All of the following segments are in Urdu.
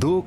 2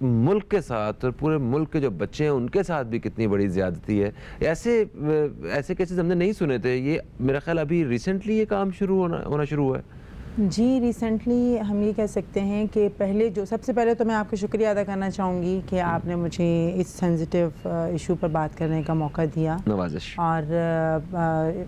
ملک کے ساتھ اور پورے ملک کے جو بچے ہیں ان کے ساتھ بھی کتنی بڑی زیادتی ہے. ایسے کیسز ہم نے نہیں سنے تھے. یہ میرا خیال ابھی ریسنٹلی یہ کام ہونا شروع ہوا ہے. جی ریسنٹلی ہم یہ کہہ سکتے ہیں کہ پہلے جو سب سے پہلے تو میں آپ کا شکریہ ادا کرنا چاہوں گی کہ آپ نے مجھے اس سینسیٹیو ایشو پر بات کرنے کا موقع دیا. نوازش. اور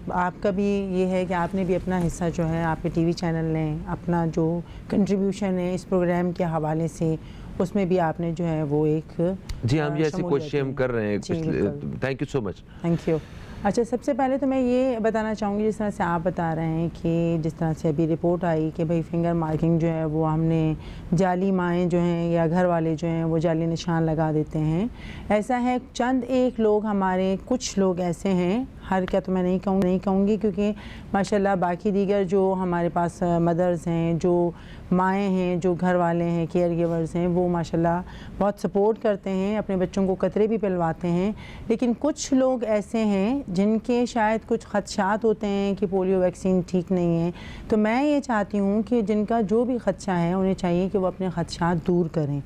آپ کا بھی یہ ہے کہ آپ نے بھی اپنا حصہ جو ہے آپ کے ٹی وی چینل نے اپنا جو کنٹریبیوشن ہے اس پروگرام کے حوالے سے اس میں بھی آپ نے جو ہے وہ ایک جی ہم یہ ایسی کوششیں ہم کر رہے ہیں. Thank you so much. Thank you. اچھا سب سے پہلے تو میں یہ بتانا چاہوں گی جس طرح سے آپ بتا رہے ہیں کہ جس طرح سے ابھی رپورٹ آئی کہ بھئی فنگر مارکنگ جو ہے وہ ہم نے جعلی مائیں جو ہیں یا گھر والے جو ہیں وہ جعلی نشان لگا دیتے ہیں. ایسا ہے چند ایک لوگ ہمارے کچھ لوگ ایسے ہیں, ہر کیا تو میں نہیں کہوں گی کیونکہ ماشاءاللہ باقی دیگر جو ہمارے پاس مدرز ہیں, جو مائیں ہیں, جو گھر والے ہیں, کیئر گیورز ہیں, وہ ماشاءاللہ بہت سپورٹ کرتے ہیں, اپنے بچوں کو قطرے بھی پلواتے ہیں. لیکن کچھ لوگ ایسے ہیں جن کے شاید کچھ خدشات ہوتے ہیں کہ پولیو ویکسین ٹھیک نہیں ہے. تو میں یہ چاہتی ہوں کہ جن کا جو بھی خدشہ ہے انہیں چاہیے کہ وہ اپنے خدشات دور کریں,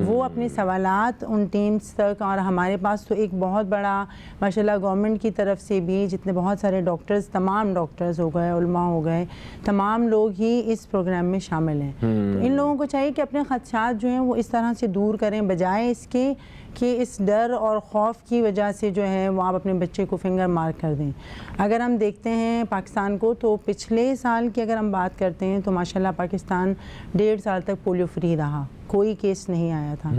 وہ اپنے سوالات ان ٹیمز تک. اور ہمارے پاس تو ایک بہت بڑا ماشاءاللہ گورنمنٹ کی طرف سے بھی جتنے بہت سارے ڈاکٹرز, تمام ڈاکٹرز ہو گئے, علماء ہو گئے, تمام لوگ ہی اس پروگرام میں شامل ہیں. تو ان لوگوں کو چاہیے کہ اپنے خدشات جو ہیں وہ اس طرح سے دور کریں, بجائے اس کے کہ اس ڈر اور خوف کی وجہ سے جو ہے وہ آپ اپنے بچے کو فنگر مار کر دیں. اگر ہم دیکھتے ہیں پاکستان کو تو پچھلے سال کی اگر ہم بات کرتے ہیں تو ماشاءاللہ پاکستان 1.5 سال تک پولیو فری رہا, کوئی کیس نہیں آیا تھا.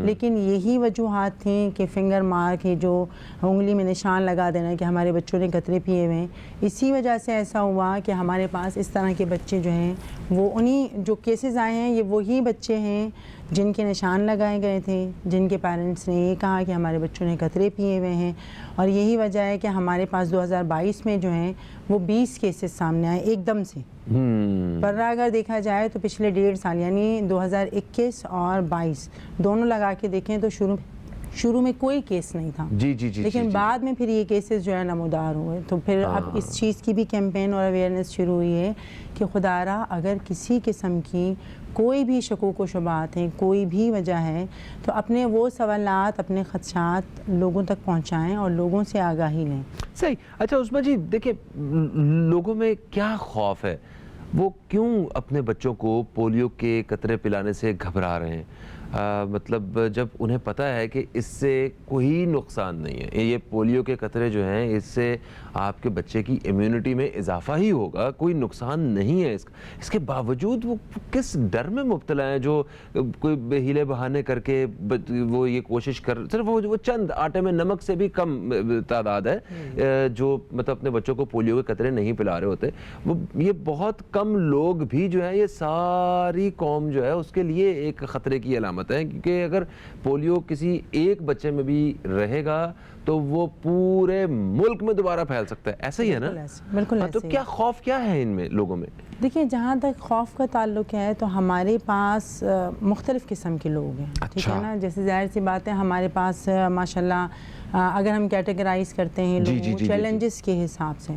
لیکن یہی وجوہات تھیں کہ فنگر مار کے جو انگلی میں نشان لگا دینا کہ ہمارے بچوں نے قطرے پیے ہوئے ہیں, اسی وجہ سے ایسا ہوا کہ ہمارے پاس اس طرح کے بچے جو ہیں وہ انہی جو کیسز آئے ہیں یہ وہی بچے ہیں جن کے نشان لگائے گئے تھے, جن کے پیرنٹس نے یہ کہا کہ ہمارے بچوں نے قطرے پیے ہوئے ہیں. اور یہی وجہ ہے کہ ہمارے پاس 2022 میں جو ہیں وہ 20 کیسز سامنے آئے ایک دم سے. ورنہ اگر دیکھا جائے تو پچھلے 1.5 سال یعنی 2021 اور 22 دونوں لگا کے دیکھیں تو شروع میں کوئی کیس نہیں تھا. لیکن بعد میں پھر یہ کیسز جو ہے نمودار ہوئے. تو پھر اب اس چیز کی بھی کیمپین اور اویئرنیس شروع ہوئی ہے کہ خدا را اگر کسی قسم کی کوئی بھی شکوک و شبہات ہیں, کوئی بھی وجہ ہے, تو اپنے وہ سوالات, اپنے خدشات لوگوں تک پہنچائیں اور لوگوں سے آگاہی لیں. صحیح. اچھا عثمہ جی دیکھیں لوگوں میں کیا خوف ہے, وہ کیوں اپنے بچوں کو پولیو کے قطرے پلانے سے گھبرا رہے ہیں؟ مطلب جب انہیں پتہ ہے کہ اس سے کوئی نقصان نہیں ہے, یہ پولیو کے قطرے جو ہیں اس سے آپ کے بچے کی امیونٹی میں اضافہ ہی ہوگا, کوئی نقصان نہیں ہے اس کے باوجود وہ کس ڈر میں مبتلا ہیں جو کوئی ہیلے بہانے کر کے وہ یہ کوشش صرف وہ چند آٹے میں نمک سے بھی کم تعداد ہے جو مطلب اپنے بچوں کو پولیو کے قطرے نہیں پلا رہے ہوتے. وہ یہ بہت کم لوگ بھی جو ہے, یہ ساری قوم جو ہے اس کے لیے ایک خطرے کی علامت ہے, کیونکہ اگر پولیو کسی ایک بچے میں بھی رہے گا تو وہ پورے ملک میں دوبارہ پھیل سکتا ہے. ایسا ہی ہے نا؟ بالکل. تو کیا خوف کیا ہے ان میں لوگوں میں؟ دیکھیں جہاں تک خوف کا تعلق ہے تو ہمارے پاس مختلف قسم کے لوگ ہیں, ٹھیک ہے نا. جیسے ظاہر سی بات ہے ہمارے پاس ماشاءاللہ اگر ہم کیٹیگرائز کرتے ہیں لوگوں چیلنجز کے حساب سے,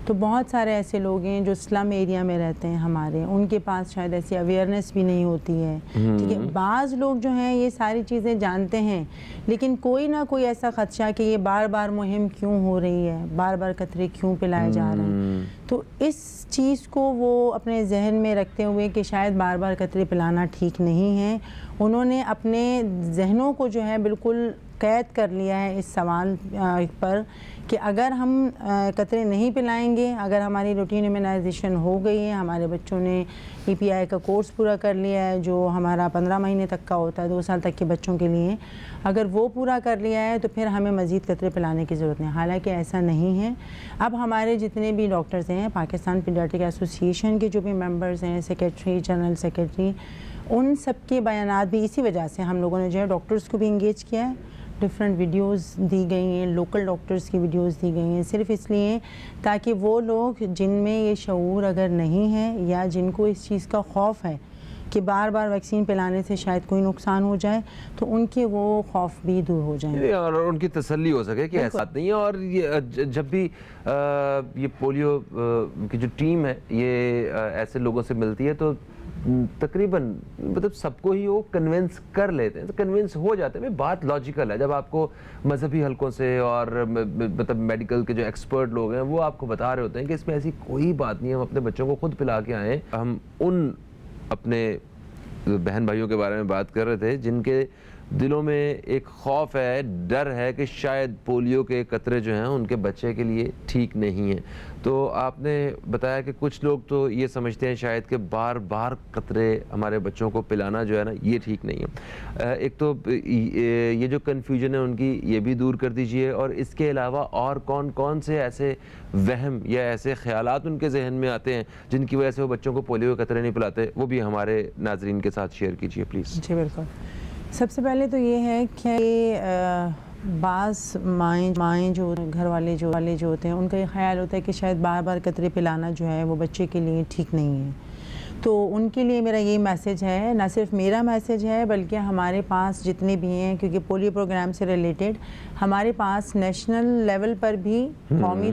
تو بہت سارے ایسے لوگ ہیں جو سلم ایریا میں رہتے ہیں ہمارے, ان کے پاس شاید ایسی اویئرنیس بھی نہیں ہوتی ہے, ٹھیک ہے. بعض لوگ جو ہیں یہ ساری چیزیں جانتے ہیں لیکن کوئی نہ کوئی ایسا خدشہ کہ یہ بار بار مہم کیوں ہو رہی ہے, بار بار قطرے کیوں پلائے جا رہے ہیں, تو اس چیز کو وہ اپنے ذہن میں رکھتے ہوئے کہ شاید بار بار قطرے پلانا ٹھیک نہیں ہے, انہوں نے اپنے ذہنوں کو جو ہے بالکل قید کر لیا ہے اس سوال پر کہ اگر ہم قطرے نہیں پلائیں گے, اگر ہماری روٹین امیونائزیشن ہو گئی ہے, ہمارے بچوں نے EPI کا کورس پورا کر لیا ہے جو ہمارا 15 مہینے تک کا ہوتا ہے 2 سال تک کے بچوں کے لیے, اگر وہ پورا کر لیا ہے تو پھر ہمیں مزید قطرے پلانے کی ضرورت نہیں. حالانکہ ایسا نہیں ہے. اب ہمارے جتنے بھی ڈاکٹرز ہیں, پاکستان پیڈیاٹرک ایسوسیشن کے جو بھی ممبرز ہیں, سیکریٹری, جنرل سیکریٹری, ان سب کے بیانات بھی اسی وجہ سے ہم لوگوں نے جو ہے ڈاکٹرز کو بھی انگیج کیا ہے. ڈفرینٹ ویڈیوز دی گئی ہیں, لوکل ڈاکٹرز کی ویڈیوز دی گئی ہیں, صرف اس لیے تاکہ وہ لوگ جن میں یہ شعور اگر نہیں ہے یا جن کو اس چیز کا خوف ہے کہ بار بار ویکسین پلانے سے شاید کوئی نقصان ہو جائے, تو ان کے وہ خوف بھی دور ہو جائیں اور ان کی تسلی ہو سکے کہ ایسا نہیں ہے. اور یہ جب بھی یہ پولیو کی جو ٹیم ہے یہ ایسے لوگوں سے ملتی ہے تو تقریباً مطلب سب کو ہی وہ کنونس کر لیتے ہیں, تو کنونس ہو جاتے ہیں. بات لاجیکل ہے. جب آپ کو مذہبی حلقوں سے اور مطلب میڈیکل کے جو ایکسپرٹ لوگ ہیں وہ آپ کو بتا رہے ہوتے ہیں کہ اس میں ایسی کوئی بات نہیں ہے, ہم اپنے بچوں کو خود پلا کے آئیں. ہم ان اپنے بہن بھائیوں کے بارے میں بات کر رہے تھے جن کے دلوں میں ایک خوف ہے, ڈر ہے کہ شاید پولیو کے قطرے جو ہیں ان کے بچے کے لیے ٹھیک نہیں ہیں. تو آپ نے بتایا کہ کچھ لوگ تو یہ سمجھتے ہیں شاید کہ بار بار قطرے ہمارے بچوں کو پلانا جو ہے نا یہ ٹھیک نہیں ہے. ایک تو یہ جو کنفیوژن ہے ان کی یہ بھی دور کر دیجئے, اور اس کے علاوہ اور کون کون سے ایسے وہم یا ایسے خیالات ان کے ذہن میں آتے ہیں جن کی وجہ سے وہ بچوں کو پولیو کے قطرے نہیں پلاتے, وہ بھی ہمارے ناظرین کے ساتھ شیئر کیجئے پلیز. جی بالکل. سب سے پہلے تو یہ ہے کہ بعض مائیں جو گھر والے جو ہوتے ہیں ان کا یہ خیال ہوتا ہے کہ شاید بار بار قطرے پلانا جو ہے وہ بچے کے لیے ٹھیک نہیں ہے. تو ان کے لیے میرا یہ میسیج ہے, نہ صرف میرا میسیج ہے بلکہ ہمارے پاس جتنے بھی ہیں, کیونکہ پولیو پروگرام سے ریلیٹڈ ہمارے پاس نیشنل لیول پر بھی, قومی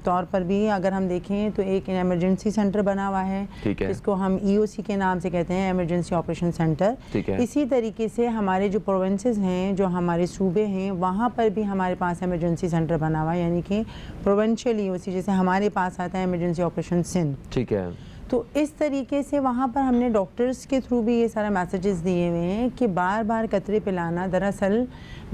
طور پر بھی اگر ہم دیکھیں تو ایک ایمرجنسی سینٹر بنا ہوا ہے جس کو ہم EOC کے نام سے کہتے ہیں, ایمرجنسی آپریشن سینٹر. اسی طریقے سے ہمارے جو پروونسز ہیں, جو ہمارے صوبے ہیں, وہاں پر بھی ہمارے پاس ایمرجنسی سینٹر بنا ہوا ہے, یعنی کہ پروونشل EOC جیسے ہمارے پاس آتا ہے ایمرجنسی آپریشن سندھ. ٹھیک ہے. تو اس طریقے سے وہاں پر ہم نے ڈاکٹرز کے تھرو بھی یہ سارا میسیجز دیے ہوئے ہیں کہ بار بار قطرے پلانا دراصل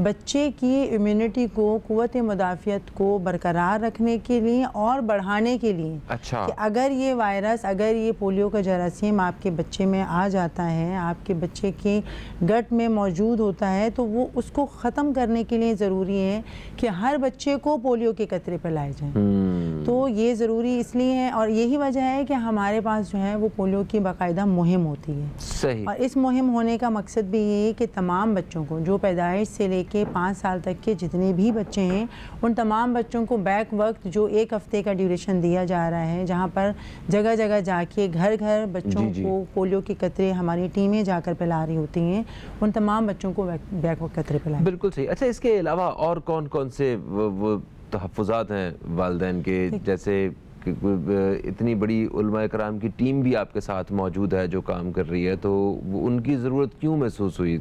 بچے کی امیونٹی کو, قوت مدافعت کو برقرار رکھنے کے لیے اور بڑھانے کے لیے. اچھا. کہ اگر یہ وائرس, اگر یہ پولیو کا جراثیم آپ کے بچے میں آ جاتا ہے, آپ کے بچے کے گٹ میں موجود ہوتا ہے, تو وہ اس کو ختم کرنے کے لیے ضروری ہے کہ ہر بچے کو پولیو کے قطرے پلائے جائیں. تو یہ ضروری اس لیے ہے, اور یہی وجہ ہے کہ ہمارے پاس جو ہے وہ پولیو کی باقاعدہ مہم ہوتی ہے. صحیح. اور اس مہم ہونے کا مقصد بھی یہ ہے کہ تمام بچوں کو, جو پیدائش سے لے کے 5 سال تک کے جتنے بھی بچے ہیں, ان تمام بچوں کو بیک وقت جو 1 ہفتے کا ڈیوریشن دیا جا رہا ہے, جہاں پر جگہ جگہ جا کے گھر گھر بچوں کو پولیو کے قطرے ہماری ٹیمیں جا کر پلا رہی ہوتی ہیں, ان تمام بچوں کو بیک وقت قطرے پلائیں. بالکل صحیح. اچھا, اس کے علاوہ اور کون کون سے وہ تحفظات ہیں والدین کے, جیسے اتنی بڑی علماء کرام کی ٹیم بھی آپ کے ساتھ موجود ہے جو کام کر رہی ہے, تو ان کی ضرورت کیوں محسوس ہوئی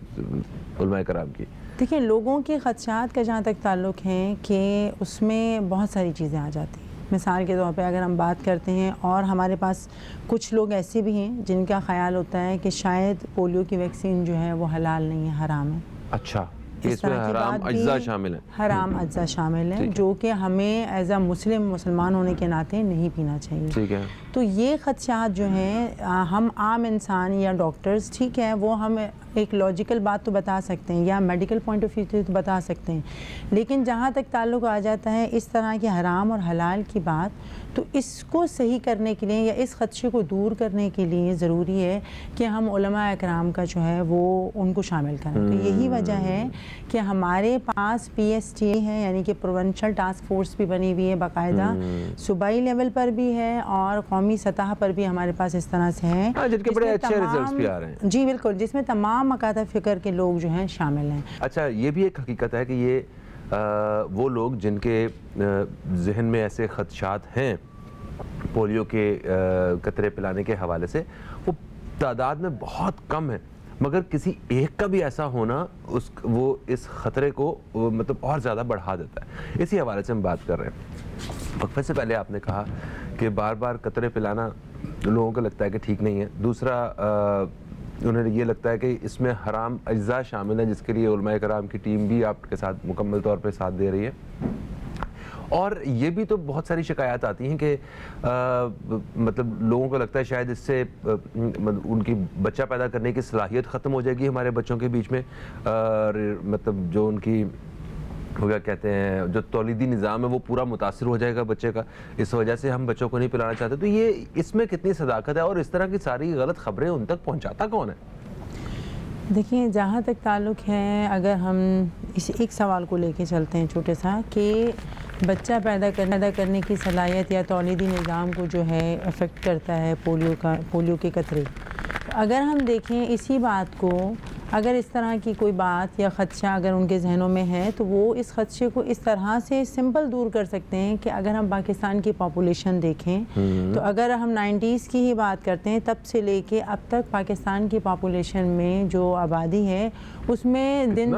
علماء کرام کی؟ دیکھیں, لوگوں کے خدشات کا جہاں تک تعلق ہے کہ اس میں بہت ساری چیزیں آ جاتی ہیں. مثال کے طور پہ اگر ہم بات کرتے ہیں, اور ہمارے پاس کچھ لوگ ایسے بھی ہیں جن کا خیال ہوتا ہے کہ شاید پولیو کی ویکسین جو ہے وہ حلال نہیں ہے, حرام ہے. اچھا, اس میں حرام اجزاء شامل ہیں. حرام اجزاء شامل ہیں جو کہ ہمیں ایز اے مسلمان ہونے کے ناطے نہیں پینا چاہیے. ٹھیک ہے. تو یہ خدشات جو ہیں, ہم عام انسان یا ڈاکٹرز, ٹھیک ہے, وہ ہم ایک لاجیکل بات تو بتا سکتے ہیں یا میڈیکل پوائنٹ آف ویو سے تو بتا سکتے ہیں, لیکن جہاں تک تعلق آ جاتا ہے اس طرح کے حرام اور حلال کی بات, تو اس کو صحیح کرنے کے لیے یا اس خدشے کو دور کرنے کے لیے ضروری ہے کہ ہم علماء اکرام کا جو ہے وہ ان کو شامل کریں. تو یہی وجہ ہے کہ ہمارے پاس PSTA ہے, یعنی کہ پروونشل ٹاسک فورس بھی بنی ہوئی ہے باقاعدہ, صوبائی لیول پر بھی ہے اور قومی سطح پر بھی ہمارے پاس اس طرح سے ہیں, جن کے بڑے اچھے ریزلٹس بھی آ رہے ہیں. جی بالکل, جس میں تمام مکاتب فکر کے لوگ جو ہیں شامل ہیں. اچھا, یہ بھی ایک حقیقت ہے کہ یہ وہ لوگ جن کے ذہن میں ایسے خدشات ہیں پولیو کے قطرے پلانے کے حوالے سے, وہ تعداد میں بہت کم ہے, مگر کسی ایک کا بھی ایسا ہونا وہ اس خطرے کو مطلب اور زیادہ بڑھا دیتا ہے. اسی حوالے سے ہم بات کر رہے ہیں. وقفے سے پہلے آپ نے کہا کہ بار بار قطرے پلانا لوگوں کو لگتا ہے کہ ٹھیک نہیں ہے. دوسرا, انہیں یہ لگتا ہے کہ اس میں حرام اجزاء شامل ہیں, جس کے لیے علماء کرام کی ٹیم بھی آپ کے ساتھ مکمل طور پہ ساتھ دے رہی ہے. اور یہ بھی تو بہت ساری شکایات آتی ہیں کہ مطلب لوگوں کو لگتا ہے شاید اس سے ان کی بچہ پیدا کرنے کی صلاحیت ختم ہو جائے گی ہمارے بچوں کے بیچ میں, مطلب جو ان کی وہ کیا کہتے ہیں جو تولیدی نظام ہے وہ پورا متاثر ہو جائے گا بچے کا, اس وجہ سے ہم بچوں کو نہیں پلانا چاہتے. تو یہ اس میں کتنی صداقت ہے, اور اس طرح کی ساری غلط خبریں ان تک پہنچاتا کون ہے؟ دیکھیں, جہاں تک تعلق ہے, اگر ہم اس ایک سوال کو لے کے چلتے ہیں چھوٹے سا, کہ بچہ پیدا کرنے کی صلاحیت یا تولیدی نظام کو جو ہے افیکٹ کرتا ہے پولیو کے قطرے. اگر ہم دیکھیں اسی بات کو, اگر اس طرح کی کوئی بات یا خدشہ اگر ان کے ذہنوں میں ہے تو وہ اس خدشے کو اس طرح سے سمپل دور کر سکتے ہیں کہ اگر ہم پاکستان کی پاپولیشن دیکھیں تو اگر ہم 90s کی ہی بات کرتے ہیں تب سے لے کے اب تک پاکستان کی پاپولیشن میں جو آبادی ہے اس میں دن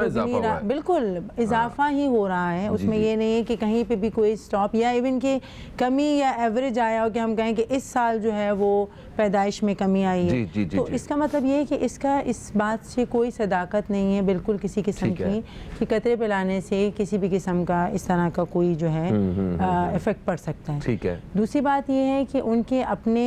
بالکل اضافہ ہی ہو رہا ہے. اس میں یہ نہیں ہے کہ کہیں پہ بھی کوئی سٹاپ یا ایون کہ کمی یا ایوریج آیا ہو کہ ہم کہیں کہ اس سال جو ہے وہ پیدائش میں کمی آئی ہے. تو اس کا مطلب یہ ہے کہ اس بات سے کوئی صداقت نہیں ہے بالکل کسی قسم کی کہ قطرے پلانے سے کسی بھی قسم کا اس طرح کا کوئی جو ہے افیکٹ پڑ سکتا ہے. ٹھیک ہے. دوسری بات یہ ہے کہ ان کے اپنے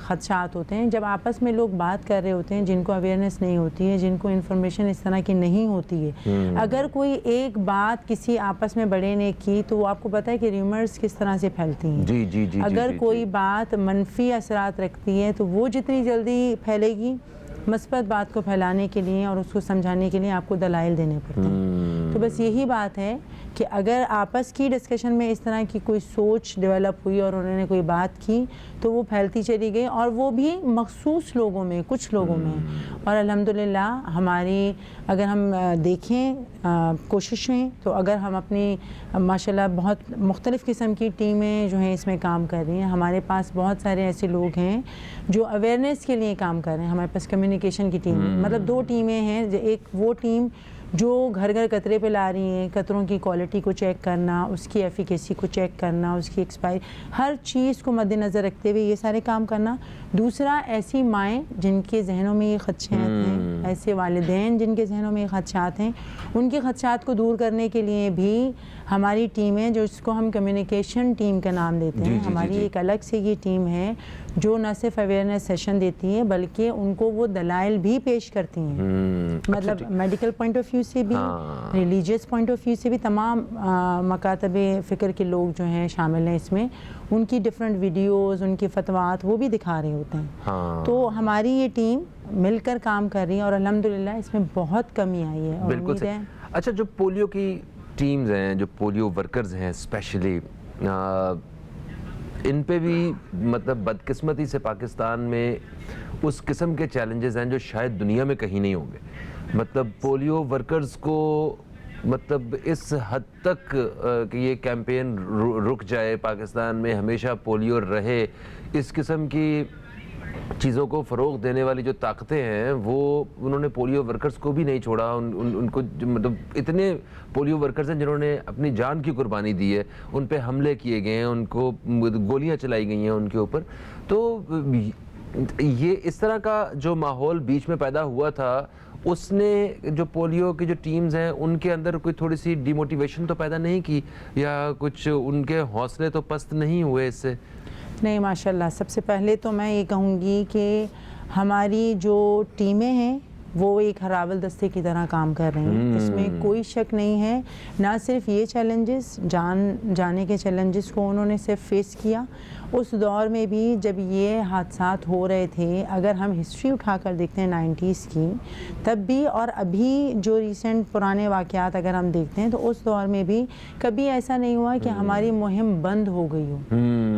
خدشات ہوتے ہیں جب آپس میں لوگ بات کر رہے ہوتے ہیں جن کو اویئرنیس نہیں ہوتی ہے, جن کو انفارمیشن اس طرح کی نہیں ہوتی ہے. اگر کوئی ایک بات کسی آپس میں بڑے نے کی تو وہ آپ کو پتہ ہے کہ ریومرز کس طرح سے پھیلتی ہیں. اگر کوئی بات منفی اثرات رکھتی ہے تو وہ جتنی جلدی پھیلے گی مثبت بات کو پھیلانے کے لیے اور اس کو سمجھانے کے لیے آپ کو دلائل دینے پڑتے ہیں. تو بس یہی بات ہے کہ اگر آپس کی ڈسکشن میں اس طرح کی کوئی سوچ ڈیولپ ہوئی اور انہوں نے کوئی بات کی تو وہ پھیلتی چلی گئی اور وہ بھی مخصوص لوگوں میں, کچھ لوگوں میں. اور الحمدللہ ہماری اگر ہم دیکھیں کوششیں تو اگر ہم اپنی ماشاءاللہ بہت مختلف قسم کی ٹیمیں جو ہیں اس میں کام کر رہی ہیں. ہمارے پاس بہت سارے ایسے لوگ ہیں جو اویئرنیس کے لیے کام کر رہے ہیں. ہمارے پاس کمیونیکیشن کی ٹیم مطلب 2 ٹیمیں ہیں. ایک وہ ٹیم جو گھر گھر قطرے پہ لا رہی ہیں, قطروں کی کوالٹی کو چیک کرنا, اس کی ایفیکیسی کو چیک کرنا, اس کی ایکسپائری, ہر چیز کو مد نظر رکھتے ہوئے یہ سارے کام کرنا. دوسرا ایسی مائیں جن کے ذہنوں میں یہ خدشات ہیں, ایسے والدین جن کے ذہنوں میں یہ خدشات ہیں, ان کے خدشات کو دور کرنے کے لیے بھی ہماری ٹیمیں جو اس کو ہم کمیونیکیشن ٹیم کا نام دیتے ہیں, ہماری ایک الگ سے یہ ٹیم ہے جو نہ صرف اویئرنیس سیشن دیتی ہے بلکہ ان کو وہ دلائل بھی پیش کرتی ہیں. مطلب میڈیکل پوائنٹ آف ویو سے بھی, ریلیجیس پوائنٹ آف ویو سے بھی تمام مکاتب فکر کے لوگ جو ہیں شامل ہیں اس میں. ان کی ڈفرینٹ ویڈیوز, ان کی فتوات وہ بھی دکھا رہے ہوتے ہیں. تو ہماری یہ ٹیم مل کر کام کر رہی ہے اور الحمدللہ اس میں بہت کمی آئی ہے. بالکل. اچھا, جو پولیو کی ٹیمز ہیں, جو پولیو ورکرز ہیں اسپیشلی, ان پہ بھی مطلب بدقسمتی سے پاکستان میں اس قسم کے چیلنجز ہیں جو شاید دنیا میں کہیں نہیں ہوں گے. مطلب پولیو ورکرز کو مطلب اس حد تک کہ یہ کیمپین رک جائے, پاکستان میں ہمیشہ پولیو رہے, اس قسم کی چیزوں کو فروغ دینے والی جو طاقتیں ہیں وہ انہوں نے پولیو ورکرز کو بھی نہیں چھوڑا. ان کو مطلب اتنے پولیو ورکرز ہیں جنہوں نے اپنی جان کی قربانی دی ہے, ان پہ حملے کیے گئے ہیں, ان کو گولیاں چلائی گئی ہیں ان کے اوپر. تو یہ اس طرح کا جو ماحول بیچ میں پیدا ہوا تھا اس نے جو پولیو کی جو ٹیمز ہیں ان کے اندر کوئی تھوڑی سی ڈی موٹیویشن تو پیدا نہیں کی, یا کچھ ان کے حوصلے تو پست نہیں ہوئے اس سے؟ نہیں ماشاءاللہ. سب سے پہلے تو میں یہ کہوں گی کہ ہماری جو ٹیمیں ہیں وہ ایک ہراول دستے کی طرح کام کر رہی ہیں, اس میں کوئی شک نہیں ہے. نہ صرف یہ چیلنجز, جانے کے چیلنجز کو انہوں نے صرف فیس کیا, اس دور میں بھی جب یہ حادثات ہو رہے تھے, اگر ہم ہسٹری اٹھا کر دیکھتے ہیں 90s کی, تب بھی اور ابھی جو ریسنٹ پرانے واقعات اگر ہم دیکھتے ہیں تو اس دور میں بھی کبھی ایسا نہیں ہوا کہ ہماری مہم بند ہو گئی ہو.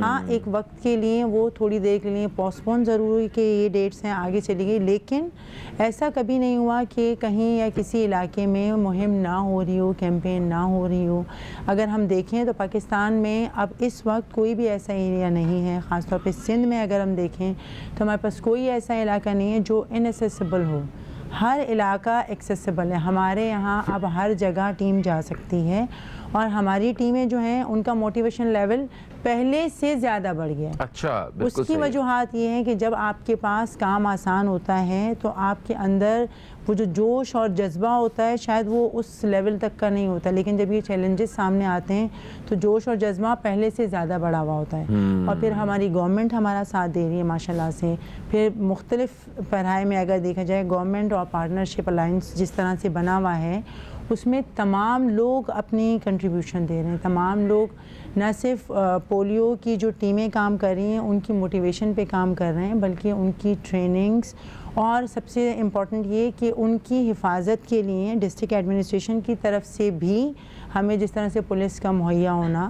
ہاں, ایک وقت کے لیے وہ تھوڑی دیر کے لیے پوسٹ پون ضرور ہوئی کہ یہ ڈیٹس ہیں آگے چلی گئی, لیکن ایسا کبھی نہیں ہوا کہ کہیں یا کسی علاقے میں مہم نہ ہو رہی ہو, کیمپین نہ ہو رہی ہو. اگر ہم دیکھیں تو پاکستان میں اب اس وقت کوئی بھی ایسا ایریا نہیں ہے, خاص طور پہ سندھ میں اگر ہم دیکھیں تو ہمارے پاس کوئی ایسا علاقہ نہیں ہے جو انیسیسیبل ہو. ہر علاقہ ایکسیسیبل ہے. ہمارے یہاں اب ہر جگہ ٹیم جا سکتی ہے اور ہماری ٹیمیں جو ہیں ان کا موٹیویشن لیول پہلے سے زیادہ بڑھ گیا. اچھا, اس کی وجوہات یہ ہیں کہ جب آپ کے پاس کام آسان ہوتا ہے تو آپ کے اندر وہ جو جوش اور جذبہ ہوتا ہے شاید وہ اس لیول تک کا نہیں ہوتا, لیکن جب یہ چیلنجز سامنے آتے ہیں تو جوش اور جذبہ پہلے سے زیادہ بڑھا ہوا ہوتا ہے. اور پھر ہماری گورنمنٹ ہمارا ساتھ دے رہی ہے ماشاءاللہ سے. پھر مختلف پڑھائی میں اگر دیکھا جائے گورنمنٹ اور پارٹنرشپ الائنس جس طرح سے بنا ہوا ہے اس میں تمام لوگ اپنی کنٹریبیوشن دے رہے ہیں. تمام لوگ نہ صرف پولیو کی جو ٹیمیں کام کر رہی ہیں ان کی موٹیویشن پہ کام کر رہے ہیں, بلکہ ان کی ٹریننگز اور سب سے امپورٹنٹ یہ کہ ان کی حفاظت کے لیے ڈسٹرکٹ ایڈمنسٹریشن کی طرف سے بھی ہمیں جس طرح سے پولیس کا مہیا ہونا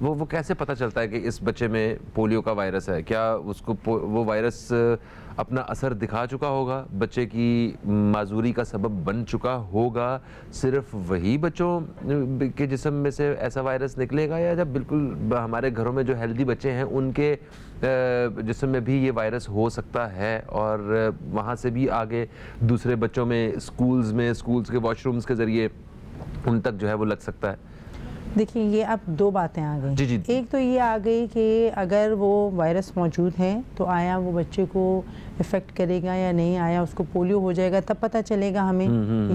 وہ کیسے پتہ چلتا ہے کہ اس بچے میں پولیو کا وائرس ہے؟ کیا اس کو وہ وائرس اپنا اثر دکھا چکا ہوگا، بچے کی معذوری کا سبب بن چکا ہوگا، صرف وہی بچوں کے جسم میں سے ایسا وائرس نکلے گا، یا جب بالکل ہمارے گھروں میں جو ہیلدی بچے ہیں ان کے جسم میں بھی یہ وائرس ہو سکتا ہے اور وہاں سے بھی آگے دوسرے بچوں میں اسکولز کے واش رومز کے ذریعے ان تک جو ہے وہ لگ سکتا ہے؟ دیکھیں یہ اب دو باتیں آ گئی. جی. ایک تو یہ آ گئی کہ اگر وہ وائرس موجود ہے تو آیا وہ بچے کو افیکٹ کرے گا یا نہیں، آیا اس کو پولیو ہو جائے گا تب پتہ چلے گا ہمیں،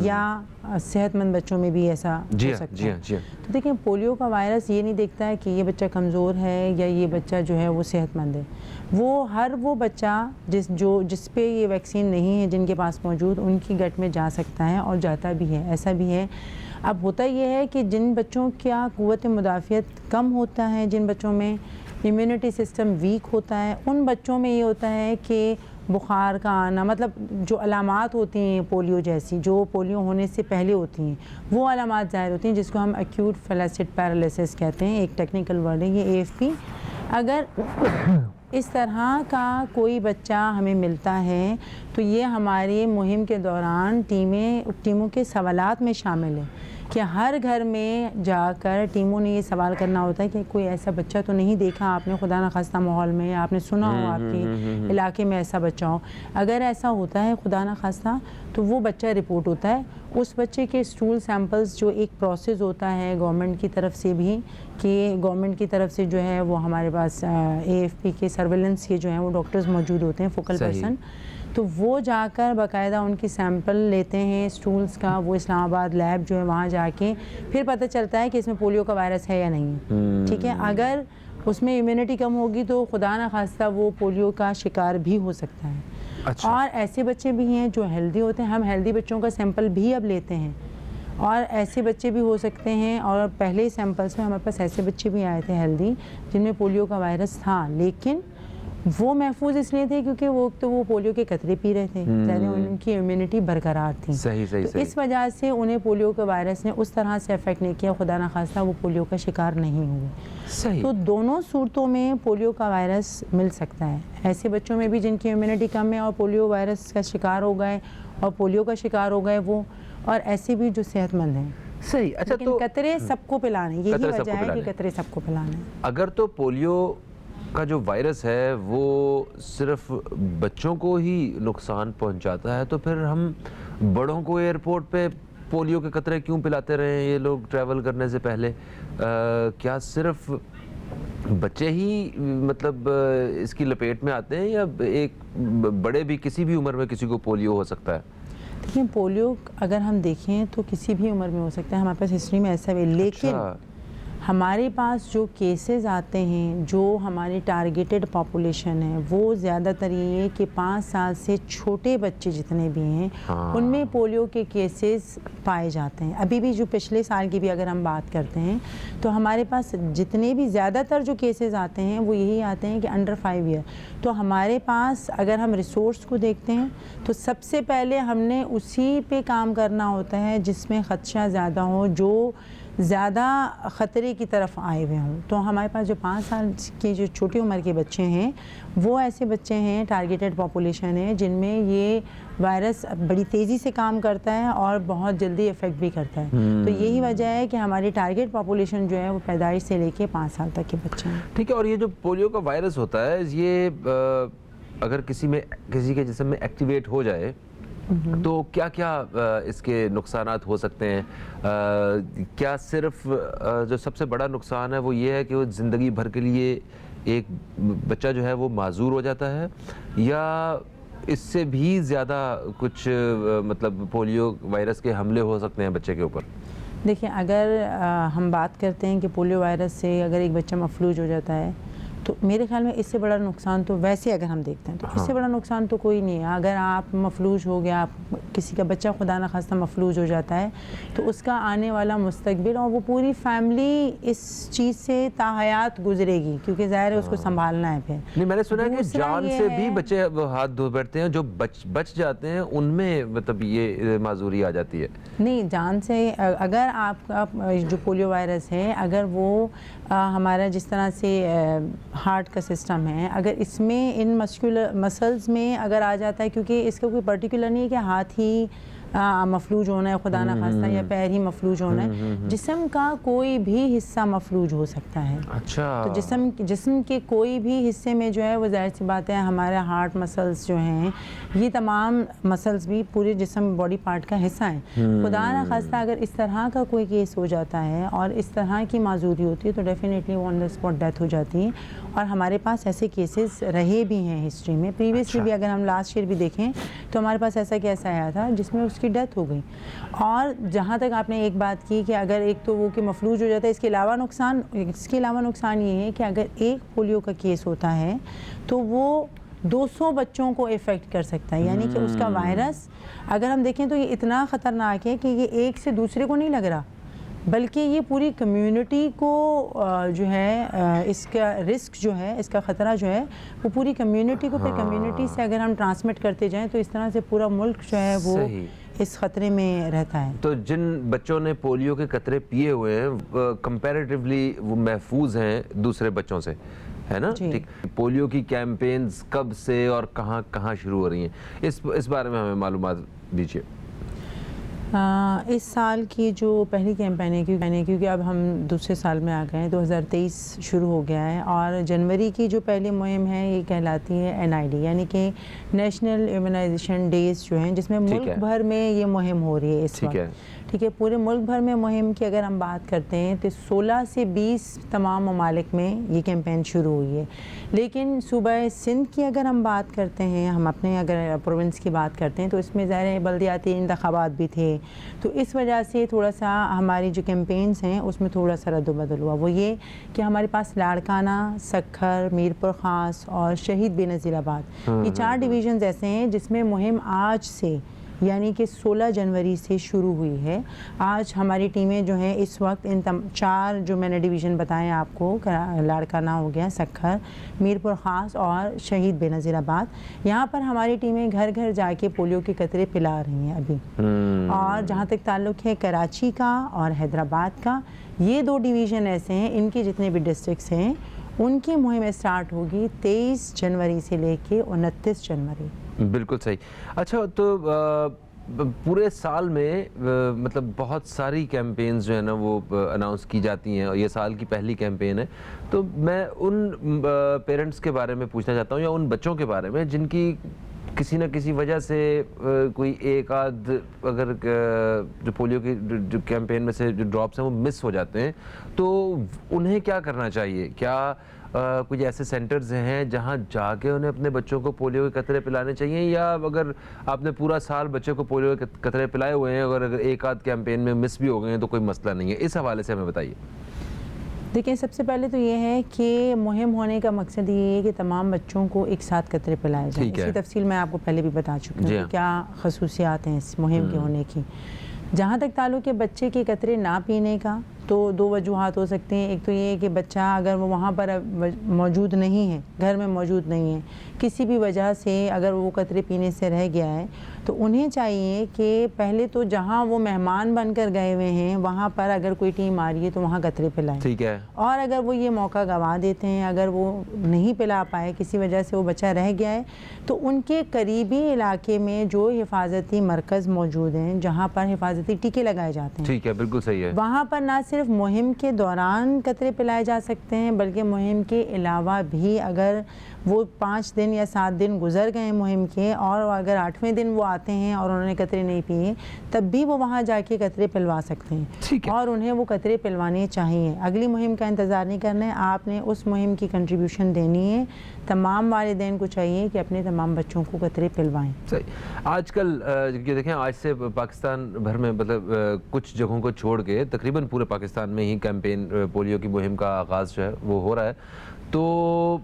یا صحت مند بچوں میں بھی ایسا ہو سکتا ہے. تو دیکھیں پولیو کا وائرس یہ نہیں دیکھتا ہے کہ یہ بچہ کمزور ہے یا یہ بچہ جو ہے وہ صحت مند ہے. وہ بچہ جس پہ یہ ویکسین نہیں ہے، جن کے پاس موجود، ان کی گٹ میں جا سکتا ہے اور جاتا بھی ہے. ایسا بھی ہے. اب ہوتا یہ ہے کہ جن بچوں کا قوت مدافعت کم ہوتا ہے، جن بچوں میں امیونٹی سسٹم ویک ہوتا ہے، ان بچوں میں یہ ہوتا ہے کہ بخار کا آنا، مطلب جو علامات ہوتی ہیں پولیو جیسی، جو پولیو ہونے سے پہلے ہوتی ہیں، وہ علامات ظاہر ہوتی ہیں، جس کو ہم ایکیوٹ فلیسڈ پیرالیسس کہتے ہیں. ایک ٹیکنیکل ورڈ ہے یہ AFP. اگر اس طرح کا کوئی بچہ ہمیں ملتا ہے تو یہ ہماری مہم کے دوران ٹیموں کے سوالات میں شامل ہے کہ ہر گھر میں جا کر ٹیموں نے یہ سوال کرنا ہوتا ہے کہ کوئی ایسا بچہ تو نہیں دیکھا آپ نے خدا نخواستہ ماحول میں، یا آپ نے سنا ہو آپ کے علاقے میں ایسا بچہ ہو. اگر ایسا ہوتا ہے خدا نخواستہ تو وہ بچہ رپورٹ ہوتا ہے. اس بچے کے اسٹول سیمپلز، جو ایک پروسیس ہوتا ہے گورنمنٹ کی طرف سے بھی، کہ گورنمنٹ کی طرف سے جو ہے وہ ہمارے پاس AFP کے سرویلنس کے جو ہیں وہ ڈاکٹرز موجود ہوتے ہیں، فوکل پرسن، تو وہ جا کر باقاعدہ ان کی سیمپل لیتے ہیں اسٹولز کا. وہ اسلام آباد لیب جو ہے وہاں جا کے پھر پتہ چلتا ہے کہ اس میں پولیو کا وائرس ہے یا نہیں. ٹھیک ہے. اگر اس میں امیونٹی کم ہوگی تو خدا نخواستہ وہ پولیو کا شکار بھی ہو سکتا ہے. اور ایسے بچے بھی ہیں جو ہیلدی ہوتے ہیں، ہم ہیلدی بچوں کا سیمپل بھی اب لیتے ہیں، اور ایسے بچے بھی ہو سکتے ہیں. اور پہلے سیمپلس میں ہمارے پاس ایسے بچے بھی آئے تھے ہیلدی جن میں پولیو کا وائرس تھا، لیکن وہ محفوظ اس لیے تھے کیونکہ وہ پولیو کے قطرے پی رہے تھے، ان کی امیونٹی برقرار تھی. تو اس وجہ سے انہیں پولیو کے وائرس نے اس طرح سے افیکٹ نہیں کیا، خدا نخواستہ وہ پولیو کا شکار نہیں ہوئے. تو دونوں صورتوں میں پولیو کا وائرس مل سکتا ہے. ایسے بچوں میں بھی جن کی امیونٹی کم ہے اور پولیو وائرس کا شکار ہو گئے اور پولیو کا شکار ہو گئے وہ، اور ایسے بھی جو صحت مند ہیں. صحیح. اچھا، تو قطرے سب کو پلانے، یہی وجہ ہے کہ قطرے سب کو پلانے. اگر تو پولیو کا جو وائرس ہے وہ صرف بچوں کو ہی نقصان پہنچاتا ہے تو پھر ہم بڑوں کو ایئرپورٹ پہ پولیو کے قطرے کیوں پلاتے رہے ہیں یہ لوگ ٹریول کرنے سے پہلے؟ کیا صرف بچے ہی مطلب اس کی لپیٹ میں آتے ہیں، یا ایک بڑے بھی کسی بھی عمر میں کسی کو پولیو ہو سکتا ہے؟ دیکھیں پولیو اگر ہم دیکھیں تو کسی بھی عمر میں ہو سکتا ہے. ہمارے پاس ہسٹری میں ایسا بھی، لیکن ہمارے پاس جو کیسز آتے ہیں، جو ہماری ٹارگیٹڈ پاپولیشن ہے، وہ زیادہ تر یہ ہے کہ 5 سال سے چھوٹے بچے جتنے بھی ہیں ان میں پولیو کے کیسز پائے جاتے ہیں. ابھی بھی جو پچھلے سال کی بھی اگر ہم بات کرتے ہیں تو ہمارے پاس جتنے بھی زیادہ تر جو کیسز آتے ہیں وہ یہی آتے ہیں کہ انڈر 5 ایئر. تو ہمارے پاس اگر ہم ریسورس کو دیکھتے ہیں تو سب سے پہلے ہم نے اسی پہ کام کرنا ہوتا ہے جس میں خدشہ زیادہ ہو، جو زیادہ خطرے کی طرف آئے ہوئے ہوں. تو ہمارے پاس جو 5 سال کے جو چھوٹی عمر کے بچے ہیں وہ ایسے بچے ہیں، ٹارگیٹڈ پاپولیشن ہے، جن میں یہ وائرس بڑی تیزی سے کام کرتا ہے اور بہت جلدی افیکٹ بھی کرتا ہے. تو یہی وجہ ہے کہ ہماری ٹارگیٹ پاپولیشن جو ہے وہ پیدائش سے لے کے 5 سال تک کے بچے ہیں. ٹھیک ہے. اور یہ جو پولیو کا وائرس ہوتا ہے یہ اگر کسی کے جسم میں ایکٹیویٹ ہو جائے تو کیا کیا اس کے نقصانات ہو سکتے ہیں؟ کیا صرف جو سب سے بڑا نقصان ہے وہ یہ ہے کہ وہ زندگی بھر کے لیے ایک بچہ جو ہے وہ معذور ہو جاتا ہے، یا اس سے بھی زیادہ کچھ مطلب پولیو وائرس کے حملے ہو سکتے ہیں بچے کے اوپر؟ دیکھیں اگر ہم بات کرتے ہیں کہ پولیو وائرس سے اگر ایک بچہ مفلوج ہو جاتا ہے تو میرے خیال میں اس سے بڑا نقصان تو ویسے اگر ہم دیکھتے ہیں تو اس سے بڑا نقصان تو کوئی نہیں ہے. اگر آپ مفلوج ہو گیا, کسی کا بچہ خدا نخواستہ مفلوج ہو جاتا ہے, تو اس کا آنے والا مستقبل اور وہ پوری فیملی اس چیز سے تاحیات گزرے گی, کیونکہ ظاہر ہے اس کو سنبھالنا ہے پھر. نہیں, میں نے سنا ہے کہ جان سے بھی بچے ہاتھ دھو بیٹھتے ہیں, جو بچ جاتے ہیں ان میں مطلب یہ معذوری آ جاتی ہے. نہیں, جان سے اگر آپ کا جو پولیو وائرس ہے, اگر وہ ہمارا جس طرح سے ہارٹ کا سسٹم ہے, اگر اس میں ان مسلز میں اگر آ جاتا ہے, کیونکہ اس کا کوئی پرٹیکولر نہیں ہے کہ ہاتھ ہی مفلوج ہونا ہے خدا نخواستہ یا پیر ہی مفلوج ہونا ہے, جسم کا کوئی بھی حصہ مفلوج ہو سکتا ہے. اچھا. تو جسم کے کوئی بھی حصے میں جو ہے وہ ظاہر سی بات ہے ہمارے ہارٹ مسلز جو ہیں, یہ تمام مسلز بھی پورے جسم باڈی پارٹ کا حصہ ہیں. خدا نخواستہ اگر اس طرح کا کوئی کیس ہو جاتا ہے اور اس طرح کی معذوری ہوتی ہے تو definitely on the spot death ہو جاتی ہے. اور ہمارے پاس ایسے کیسز رہے بھی ہیں ہسٹری میں, پریویسلی بھی. اگر ہم لاسٹ ایئر بھی دیکھیں تو ہمارے پاس ایسا کیس آیا تھا جس میں اس کی ڈیتھ ہو گئی. اور جہاں تک آپ نے ایک بات کی کہ اگر ایک تو وہ کہ مفلوج ہو جاتا ہے, اس کے علاوہ نقصان یہ ہے کہ اگر ایک پولیو کا کیس ہوتا ہے تو وہ 200 بچوں کو افیکٹ کر سکتا ہے. یعنی کہ اس کا وائرس اگر ہم دیکھیں تو یہ اتنا خطرناک ہے کہ یہ ایک سے دوسرے کو نہیں لگ رہا, بلکہ یہ پوری کمیونٹی کو جو ہے اس کا رسک جو ہے, اس کا خطرہ جو ہے وہ پوری کمیونٹی کو, پھر کمیونٹی سے اگر ہم ٹرانسمٹ کرتے جائیں تو اس طرح سے پورا ملک جو ہے وہ اس خطرے میں رہتا ہے. تو جن بچوں نے پولیو کے قطرے پیے ہوئے ہیں کمپیریٹیولی وہ محفوظ ہیں دوسرے بچوں سے, ہے نا؟ ٹھیک. پولیو کی کیمپینز کب سے اور کہاں شروع ہو رہی ہیں, اس بارے میں ہمیں معلومات دیجیے. اس سال کی جو پہلی کیمپین ہے, کیونکہ اب ہم دوسرے سال میں آ گئے ہیں, 2023 شروع ہو گیا ہے, اور جنوری کی جو پہلی مہم ہے یہ کہلاتی ہے NID, یعنی کہ نیشنل امیونائزیشن ڈیز جو ہیں, جس میں ملک بھر میں یہ مہم ہو رہی ہے اس وقت. ٹھیک ہے. پورے ملک بھر میں مہم کی اگر ہم بات کرتے ہیں تو 16 سے 20 تمام ممالک میں یہ کیمپین شروع ہوئی ہے. لیکن صوبہ سندھ کی اگر ہم بات کرتے ہیں, ہم اپنے اگر پروونس کی بات کرتے ہیں, تو اس میں ظاہر ہے بلدیاتی انتخابات بھی تھے, تو اس وجہ سے تھوڑا سا ہماری جو کیمپینز ہیں اس میں تھوڑا سا رد و بدل ہوا. وہ یہ کہ ہمارے پاس لاڑکانہ, سکھر, میرپور خاص اور شہید بے نظیر آباد, یہ 4 ڈویژنز ایسے ہیں جس میں مہم آج سے یعنی کہ 16 جنوری سے شروع ہوئی ہے. آج ہماری ٹیمیں جو ہیں اس وقت ان 4 جو میں نے ڈویژن بتائے آپ کو, لاڑکانہ ہو گیا, سکھر, میرپور خاص اور شہید بے نظیر آباد, یہاں پر ہماری ٹیمیں گھر گھر جا کے پولیو کے قطرے پلا رہی ہیں ابھی. اور جہاں تک تعلق ہے کراچی کا اور حیدرآباد کا, یہ 2 ڈویژن ایسے ہیں, ان کے جتنے بھی ڈسٹرکٹس ہیں ان کی مہم اسٹارٹ ہوگی 23 جنوری سے لے کے 29 جنوری. بالکل صحیح. اچھا, تو پورے سال میں مطلب بہت ساری کیمپینز جو ہے نا وہ اناؤنس کی جاتی ہیں, اور یہ سال کی پہلی کیمپین ہے. تو میں ان پیرنٹس کے بارے میں پوچھنا چاہتا ہوں, یا ان بچوں کے بارے میں جن کی کسی نہ کسی وجہ سے کوئی ایک آدھ اگر جو پولیو کی جو کیمپین میں سے جو ڈراپس ہیں وہ مس ہو جاتے ہیں, تو انہیں کیا کرنا چاہیے؟ کیا کچھ ایسے سینٹرز ہیں جہاں جا کے انہیں اپنے بچوں کو پولیو کے قطرے پلانے چاہیے, یا اگر آپ نے پورا سال بچوں کو پولیو کے قطرے پلائے ہوئے ہیں, اگر ایک آدھ کیمپین میں مس بھی ہو گئے ہیں تو کوئی مسئلہ نہیں ہے؟ اس حوالے سے ہمیں بتائیے. دیکھیں, سب سے پہلے تو یہ ہے کہ مہم ہونے کا مقصد یہ ہے کہ تمام بچوں کو ایک ساتھ قطرے پلائے جائیں. اس کی تفصیل میں آپ کو پہلے بھی بتا چکی ہوں کہ کیا خصوصیات ہیں اس مہم کے ہونے کی. جہاں تک تعلق ہے بچے کے قطرے نہ پینے کا, تو 2 وجوہات ہو سکتے ہیں. ایک تو یہ ہے کہ بچہ اگر وہ وہاں پر موجود نہیں ہے, گھر میں موجود نہیں ہے, کسی بھی وجہ سے اگر وہ قطرے پینے سے رہ گیا ہے, تو انہیں چاہیے کہ پہلے تو جہاں وہ مہمان بن کر گئے ہوئے ہیں وہاں پر اگر کوئی ٹیم آ رہی ہے تو وہاں قطرے پلائیں. ٹھیک ہے. اور اگر وہ یہ موقع گنوا دیتے ہیں, اگر وہ نہیں پلا پائے, کسی وجہ سے وہ بچہ رہ گیا ہے, تو ان کے قریبی علاقے میں جو حفاظتی مرکز موجود ہیں جہاں پر حفاظتی ٹیکے لگائے جاتے ہیں, ٹھیک ہے, بالکل صحیح ہے, وہاں پر نہ صرف مہم کے دوران قطرے پلائے جا سکتے ہیں, بلکہ مہم کے علاوہ بھی اگر وہ 5 دن یا 7 دن گزر گئے مہم کے, اور اگر 8ویں دن وہ آتے ہیں اور انہوں نے قطرے نہیں پیے تب بھی وہ وہاں جا کے قطرے پلوا سکتے ہیں اور انہیں وہ قطرے پلوانے چاہیے. اگلی مہم کا انتظار نہیں کرنا ہے, آپ نے اس مہم کی کنٹریبیوشن دینی ہے. تمام والدین کو چاہیے کہ اپنے تمام بچوں کو قطرے پلوائیں. صحیح. آج کل یہ دیکھیں, آج سے پاکستان بھر میں مطلب کچھ جگہوں کو چھوڑ کے تقریباً پورے پاکستان میں ہی کیمپین پولیو کی مہم کا آغاز جو ہے وہ ہو رہا ہے. تو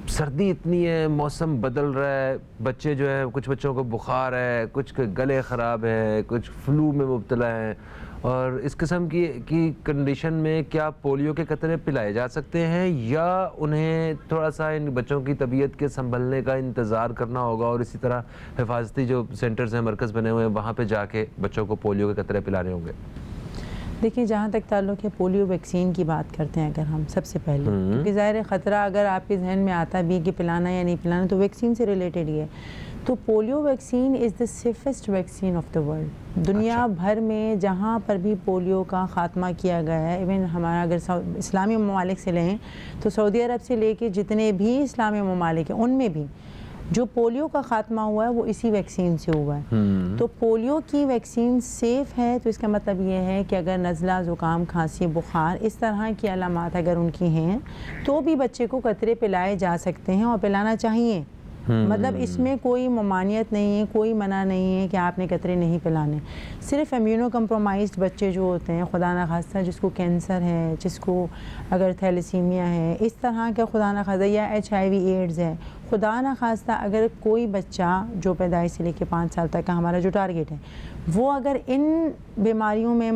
سردی اتنی ہے, موسم بدل رہا ہے, بچے جو ہے کچھ بچوں کو بخار ہے, کچھ کے گلے خراب ہے, کچھ فلو میں مبتلا ہیں, اور اس قسم کی کنڈیشن میں کیا پولیو کے قطرے پلائے جا سکتے ہیں یا انہیں تھوڑا سا ان بچوں کی طبیعت کے سنبھلنے کا انتظار کرنا ہوگا اور اسی طرح حفاظتی جو سینٹرز ہیں, مرکز بنے ہوئے ہیں, وہاں پہ جا کے بچوں کو پولیو کے قطرے پلانے ہوں گے؟ دیکھیں, جہاں تک تعلق ہے پولیو ویکسین کی بات کرتے ہیں اگر ہم سب سے پہلے, کیونکہ ظاہر خطرہ اگر آپ کے ذہن میں آتا بھی کہ پلانا یا نہیں پلانا تو ویکسین سے ریلیٹڈ ہی ہے. تو polio vaccine is the safest vaccine of the world. دنیا بھر میں جہاں پر بھی پولیو کا خاتمہ کیا گیا ہے, ایون ہمارا اگر اسلامی ممالک سے لیں تو سعودی عرب سے لے کے جتنے بھی اسلامی ممالک ہیں ان میں بھی جو پولیو کا خاتمہ ہوا ہے وہ اسی ویکسین سے ہوا ہے. تو پولیو کی ویکسین سیف ہے, تو اس کا مطلب یہ ہے کہ اگر نزلہ, زکام, کھانسی, بخار اس طرح کی علامات اگر ان کی ہیں تو بھی بچے کو قطرے پلائے جا سکتے ہیں اور پلانا چاہیے. مطلب اس میں کوئی ممانعت نہیں ہے, کوئی منع نہیں ہے کہ آپ نے قطرے نہیں پلانے. صرف امیونو کمپرومائزڈ بچے جو ہوتے ہیں, خدا نخواستہ جس کو کینسر ہے, جس کو اگر تھیلیسیمیا ہے, اس طرح کا خدا نخواستہ, یا HIV ایڈز ہے, خدا نخواستہ اگر کوئی بچہ جو پیدائش سے لے کے 5 سال تک کا ہمارا جو ٹارگیٹ ہے وہ اگر ان بیماریوں میں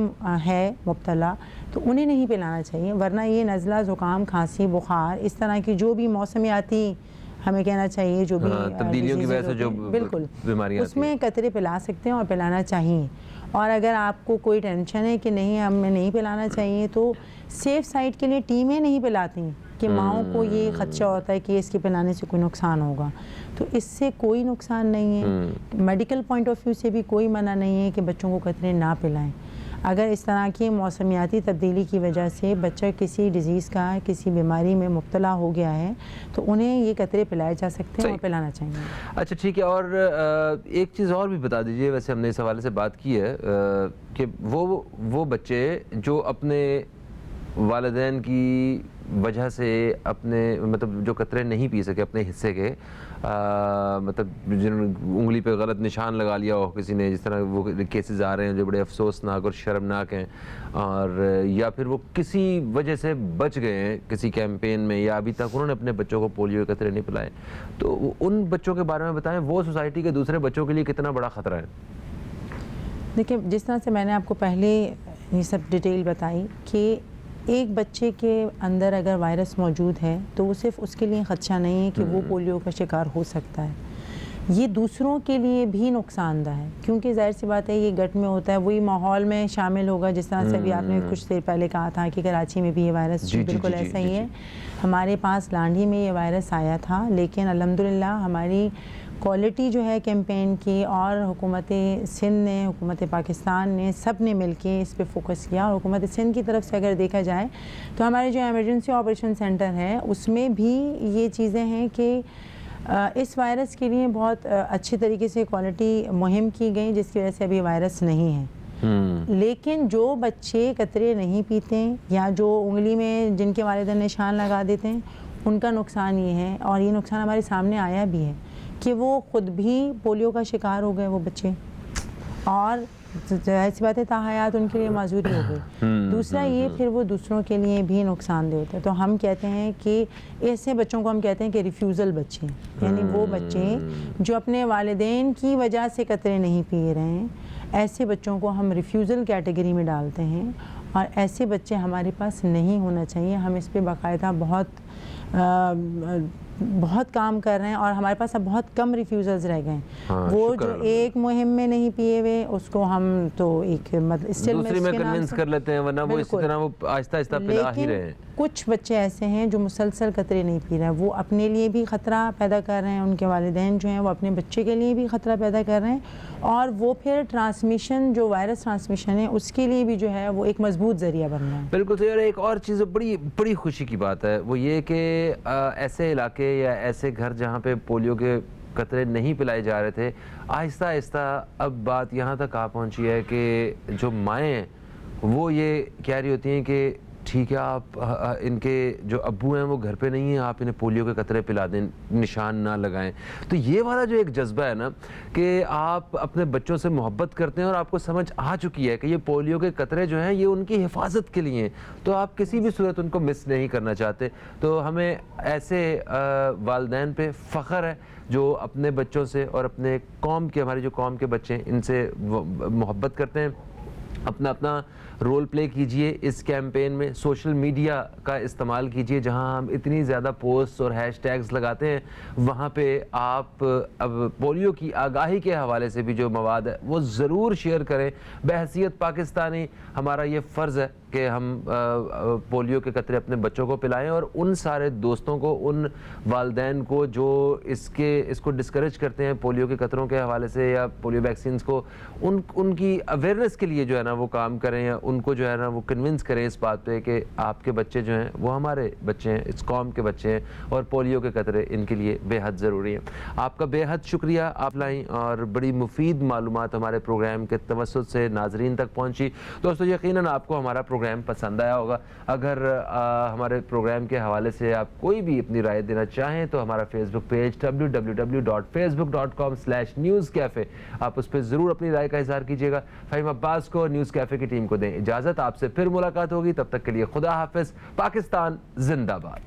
ہے مبتلا تو انہیں نہیں پلانا چاہیے. ورنہ یہ نزلہ, زکام, کھانسی, بخار, اس طرح کی جو بھی موسمیاتی ہمیں کہنا چاہیے جو بھی تبدیلیوں کی وجہ سے جو بالکل بیماریاں اس میں قطرے پلا سکتے ہیں اور پلانا چاہیے. اور اگر آپ کو کوئی ٹینشن ہے کہ نہیں ہمیں نہیں پلانا چاہیے تو سیف سائڈ کے لیے ٹیمیں نہیں پلاتی ہیں کہ ماؤں کو یہ خدشہ ہوتا ہے کہ اس کے پلانے سے کوئی نقصان ہوگا. تو اس سے کوئی نقصان نہیں ہے. میڈیکل پوائنٹ آف ویو سے بھی کوئی منع نہیں ہے کہ بچوں کو قطرے نہ پلائیں. اگر اس طرح کی موسمیاتی تبدیلی کی وجہ سے بچہ کسی ڈیزیز کا, کسی بیماری میں مبتلا ہو گیا ہے تو انہیں یہ قطرے پلائے جا سکتے ہیں اور پلانا چاہیے. اچھا ٹھیک ہے. اور ایک چیز اور بھی بتا دیجئے, ویسے ہم نے اس حوالے سے بات کی ہے کہ وہ بچے جو اپنے والدین کی وجہ سے اپنے مطلب جو قطرے نہیں پی سکے اپنے حصے کے, مطلب جنہوں نے انگلی پہ غلط نشان لگا لیا ہو کسی نے, جس طرح وہ کیسز آ رہے ہیں جو بڑے افسوسناک اور شرمناک ہیں, اور یا پھر وہ کسی وجہ سے بچ گئے ہیں کسی کیمپین میں یا ابھی تک انہوں نے اپنے بچوں کو پولیو کے قطرے نہیں پلائے, تو ان بچوں کے بارے میں بتائیں وہ سوسائٹی کے دوسرے بچوں کے لیے کتنا بڑا خطرہ ہے؟ دیکھیں, جس طرح سے میں نے آپ کو پہلے یہ سب ڈیٹیل بتائی کہ ایک بچے کے اندر اگر وائرس موجود ہے تو وہ صرف اس کے لیے خدشہ نہیں ہے کہ وہ پولیو کا شکار ہو سکتا ہے, یہ دوسروں کے لیے بھی نقصان دہ ہے. کیونکہ ظاہر سی بات ہے یہ گٹ میں ہوتا ہے, وہی ماحول میں شامل ہوگا. جس طرح سے ابھی آپ نے کچھ دیر پہلے کہا تھا کہ کراچی میں بھی یہ وائرس بالکل ایسا ہی ہے. ہمارے پاس لانڈھی میں یہ وائرس آیا تھا, لیکن الحمدللہ ہماری کوالٹی جو ہے کیمپین کی, اور حکومت سندھ نے, حکومت پاکستان نے, سب نے مل کے اس پہ فوکس کیا. اور حکومت سندھ کی طرف سے اگر دیکھا جائے تو ہمارے جو ایمرجنسی آپریشن سینٹر ہے اس میں بھی یہ چیزیں ہیں کہ اس وائرس کے لیے بہت اچھی طریقے سے کوالٹی مہم کی گئی, جس کی وجہ سے ابھی وائرس نہیں ہے. لیکن جو بچے قطرے نہیں پیتے یا جو انگلی میں جن کے والدین نشان لگا دیتے ہیں ان کا نقصان یہ ہے, اور یہ نقصان ہمارے سامنے آیا بھی ہے کہ وہ خود بھی پولیو کا شکار ہو گئے وہ بچے, اور ایسی بات ہے تاحیات ان کے لیے معذوری ہو گئی. دوسرا یہ پھر وہ دوسروں کے لیے بھی نقصان دہ ہوتا ہے. تو ہم کہتے ہیں کہ ایسے بچوں کو ہم کہتے ہیں کہ ریفیوزل بچے, یعنی وہ بچے جو اپنے والدین کی وجہ سے قطرے نہیں پی رہے ہیں, ایسے بچوں کو ہم ریفیوزل کیٹیگری میں ڈالتے ہیں, اور ایسے بچے ہمارے پاس نہیں ہونا چاہیے. ہم اس پہ باقاعدہ بہت کام کر رہے ہیں, اور ہمارے پاس اب بہت کم ریفیوزلز رہ گئے ہیں. وہ جو ایک مہم میں نہیں پیے ہوئے اس کو ہم تو ایک دوسری میں کنونس کر لیتے ہیں, ورنہ وہ اسی طرح وہ آہستہ آہستہ پلا ہی رہے ہیں. کچھ بچے ایسے ہیں جو مسلسل قطرے نہیں پی رہے ہیں, وہ اپنے لیے بھی خطرہ پیدا کر رہے ہیں, ان کے والدین جو ہیں وہ اپنے بچے کے لیے بھی خطرہ پیدا کر رہے ہیں, اور وہ پھر ٹرانسمیشن جو وائرس ٹرانسمیشن ہے اس کے لیے بھی جو ہے وہ ایک مضبوط ذریعہ بن رہا ہے. بالکل صحیح. اور ایک اور چیز بڑی خوشی کی بات ہے وہ یہ کہ ایسے علاقے یا ایسے گھر جہاں پہ پولیو کے قطرے نہیں پلائے جا رہے تھے، آہستہ آہستہ اب بات یہاں تک آ پہنچی ہے کہ جو مائیں ہیں وہ یہ کہہ رہی ہوتی ہیں کہ ٹھیک ہے آپ ان کے جو ابو ہیں وہ گھر پہ نہیں ہیں، آپ انہیں پولیو کے قطرے پلا دیں، نشان نہ لگائیں۔ تو یہ والا جو ایک جذبہ ہے نا کہ آپ اپنے بچوں سے محبت کرتے ہیں اور آپ کو سمجھ آ چکی ہے کہ یہ پولیو کے قطرے جو ہیں یہ ان کی حفاظت کے لیے ہیں، تو آپ کسی بھی صورت ان کو مس نہیں کرنا چاہتے۔ تو ہمیں ایسے والدین پہ فخر ہے جو اپنے بچوں سے اور اپنے قوم کے، ہماری جو قوم کے بچے ہیں ان سے محبت کرتے ہیں۔ اپنا رول پلے کیجئے اس کیمپین میں، سوشل میڈیا کا استعمال کیجئے، جہاں ہم اتنی زیادہ پوسٹ اور ہیش ٹیگز لگاتے ہیں، وہاں پہ آپ اب پولیو کی آگاہی کے حوالے سے بھی جو مواد ہے وہ ضرور شیئر کریں۔ بحیثیت پاکستانی ہمارا یہ فرض ہے کہ ہم پولیو کے قطرے اپنے بچوں کو پلائیں، اور ان سارے دوستوں کو، ان والدین کو جو اس کو ڈسکریج کرتے ہیں پولیو کے قطروں کے حوالے سے یا پولیو ویکسینز کو، ان کی اویئرنیس کے لیے جو ہے نا وہ کام کریں، یا ان کو جو ہے نا وہ کنونس کریں اس بات پہ کہ آپ کے بچے جو ہیں وہ ہمارے بچے ہیں، اس قوم کے بچے ہیں، اور پولیو کے قطرے ان کے لیے بے حد ضروری ہیں۔ آپ کا بے حد شکریہ، آپ لائیں اور بڑی مفید معلومات ہمارے پروگرام کے توسط سے ناظرین تک پہنچی۔ دوستو یقیناً آپ کو ہمارا پروگرام پسند آیا ہوگا۔ اگر ہمارے پروگرام کے حوالے سے آپ کوئی بھی اپنی رائے دینا چاہیں تو ہمارا فیس بک پیج www.facebook.com/newscafe، آپ اس پہ ضرور اپنی رائے کا اظہار کیجیے گا۔ فہیم عباس کو، نیوز کیفے کی ٹیم کو دیں اجازت، آپ سے پھر ملاقات ہوگی، تب تک کے لیے خدا حافظ۔ پاکستان زندہ باد۔